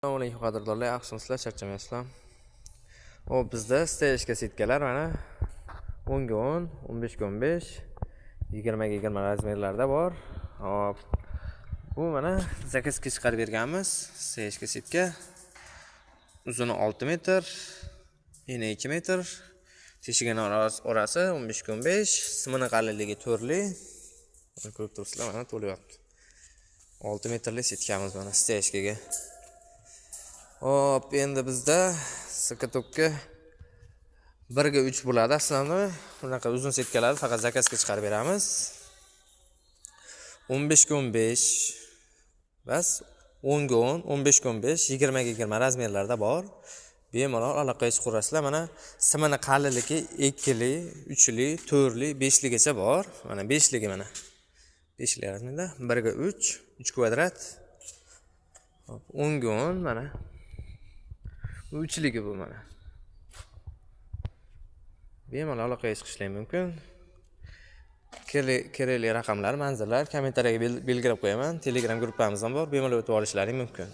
Assalomu alaykum qadrdonlar, yaxshimisizlar, charchamaysizlar. Hop, bizda stejga sitkalar mana 10 ga 10, 15 ga 15, 20 ga 20 razmerlarda bor. Hop. Bu mana zakazga chiqarib berganmiz. Stejga sitka. Uzuni 6 metr, eni 2 metr. Teshigini orasi 15 ga 15, simini qalinligi 4 li. Ko'rib turibsizlar, mana to'lyapti. 6 metrli sitkamiz mana stejga. Hop, endi bizda sikatokka 1 ga 3 bo'ladi. Aslida bunaqa uzun sitkalarni faqat zakazga chiqarib beramiz. 15 ga 15 bas 10 ga 10, 15 ga 15, 20 ga 20 razmerlarda bor. Bemalol aloqaga chiqarasizlar. Mana simini qalinligi 2 li, 3 li, 4 li, 5 ligacha bor. Mana 5 ligi mana. 5 li razmerda 1 ga 3, 3 kvadrat. Hop, 10 ga 10 mana. Bu 3 ligi bu mana. Bemalol aloqaga chiqishlar mumkin. Kerakli raqamlar, manzillar kommentariyaga belgilab qo'yaman. Telegram gruppamiz ham bor. Bemalol o'tib olishlaring mumkin.